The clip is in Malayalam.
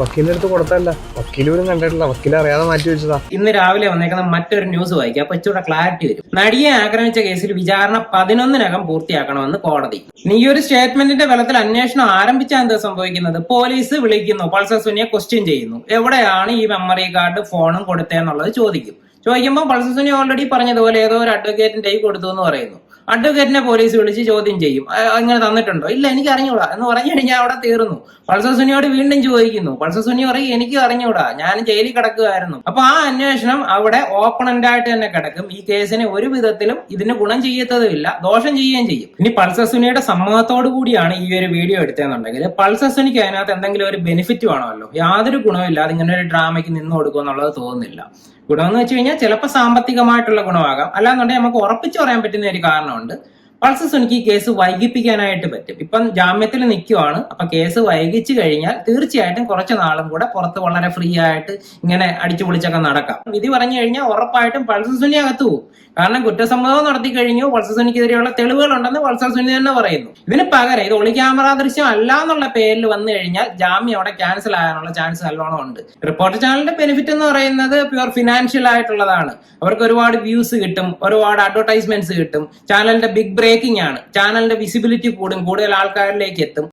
വക്കീലിന്റെ അടുത്ത് കൊടുത്തല്ല, വക്കീലും കണ്ടിട്ടില്ല, വക്കീൽ അറിയാതെ മാറ്റി വെച്ചതാ. ഇന്ന് രാവിലെ വന്നേക്കുന്ന മറ്റൊരു ന്യൂസ് വായിക്കാം, അപ്പൊ ഇച്ചിരി ക്ലാരിറ്റി വരും. നടിയെ ആക്രമിച്ച കേസിൽ വിചാരണ 11-നകം പൂർത്തിയാക്കണമെന്ന് കോടതി. ഈ ഒരു സ്റ്റേറ്റ്മെന്റിന്റെ ബലത്തിൽ അന്വേഷണം ആരംഭിച്ചാൽ എന്താ സംഭവിക്കുന്നത്? പോലീസ് വിളിക്കുന്നു, പൾസർ സുനിയെ ക്വസ്റ്റ്യൻ ചെയ്യുന്നു, എവിടെയാണ് ഈ മെമ്മറി കാർഡ് ഫോണും കൊടുത്തതെന്നുള്ളത് ചോദിക്കുമ്പോൾ പൾസർ സുനി ഓൾറെഡി പറഞ്ഞതുപോലെ ഏതോ ഒരു അഡ്വക്കേറ്റിന്റെ കൈ കൊടുത്തു എന്ന് പറയുന്നു. അഡ്വക്കേറ്റിനെ പോലീസ് വിളിച്ച് ചോദ്യം ചെയ്യും, അങ്ങനെ തന്നിട്ടുണ്ടോ? ഇല്ല, എനിക്ക് അറിഞ്ഞൂടാ എന്ന് പറഞ്ഞു കഴിഞ്ഞാൽ അവിടെ തീർന്നു. പൾസർ സുനിയോട് വീണ്ടും ചോദിക്കുന്നു, പൾസർ സുനി പറയും എനിക്ക് അറിഞ്ഞൂടാ, ഞാൻ ജയിലിൽ കിടക്കുകയായിരുന്നു. അപ്പൊ ആ അന്വേഷണം അവിടെ ഓപ്പണന്റ് ആയിട്ട് തന്നെ കിടക്കും. ഈ കേസിന് ഒരു വിധത്തിലും ഇതിന് ഗുണം ചെയ്യത്തതുമില്ല, ദോഷം ചെയ്യുകയും ചെയ്യും. ഇനി പൾസർ സുനിയുടെ സമ്മതത്തോടു കൂടിയാണ് ഈ ഒരു വീഡിയോ എടുത്തതെന്നുണ്ടെങ്കിൽ പൾസർ സുനിക്ക് അതിനകത്ത് എന്തെങ്കിലും ഒരു ബെനിഫിറ്റ് വേണമല്ലോ. യാതൊരു ഗുണമില്ലാതെ ഇങ്ങനെ ഒരു ഡ്രാമയ്ക്ക് നിന്ന് കൊടുക്കും എന്നുള്ളത് തോന്നുന്നില്ല. ഗുണമെന്ന് വെച്ച് കഴിഞ്ഞാൽ ചിലപ്പോൾ സാമ്പത്തികമായിട്ടുള്ള ഗുണമാകാം, അല്ലാന്നുണ്ടെങ്കിൽ നമുക്ക് ഉറപ്പിച്ചു പറയാൻ പറ്റുന്ന ഒരു കാരണമുണ്ട്. പൾസർ സുനിക്ക് ഈ കേസ് വൈകിപ്പിക്കാനായിട്ട് പറ്റും. ഇപ്പം ജാമ്യത്തിൽ നിൽക്കുവാണ്, അപ്പൊ കേസ് വൈകിച്ചു കഴിഞ്ഞാൽ തീർച്ചയായിട്ടും കുറച്ച് നാളും കൂടെ പുറത്ത് വളരെ ഫ്രീ ആയിട്ട് ഇങ്ങനെ അടിച്ചു പൊളിച്ചൊക്കെ നടക്കാം. വിധി പറഞ്ഞു കഴിഞ്ഞാൽ ഉറപ്പായിട്ടും പൾസർ സുനി അകത്തു പോകും. കാരണം കുറ്റസമ്മതം നടത്തി കഴിഞ്ഞു, പൾസർ സുനിക്കെതിരെയുള്ള തെളിവുകൾ ഉണ്ടെന്ന് പൾസർ സുനി തന്നെ പറയുന്നു. ഇതിന് പകരം ഇത് ഒളി ക്യാമറ ദൃശ്യം അല്ല എന്നുള്ള പേരിൽ വന്നു കഴിഞ്ഞാൽ ജാമ്യം അവിടെ ക്യാൻസൽ ആകാനുള്ള ചാൻസ് നല്ലോണം ഉണ്ട്. റിപ്പോർട്ടർ ചാനലിന്റെ ബെനിഫിറ്റ് എന്ന് പറയുന്നത് പ്യുവർ ഫിനാൻഷ്യൽ ആയിട്ടുള്ളതാണ്. അവർക്ക് ഒരുപാട് വ്യൂസ് കിട്ടും, ഒരുപാട് അഡ്വർടൈസ്മെന്റ്സ് കിട്ടും, ചാനലിന്റെ ബിഗ് ബ്രേക്കിംഗ് ആണ്, ചാനലിന്റെ വിസിബിലിറ്റി കൂടും, കൂടുതൽ ആൾക്കാരിലേക്ക് എത്തും.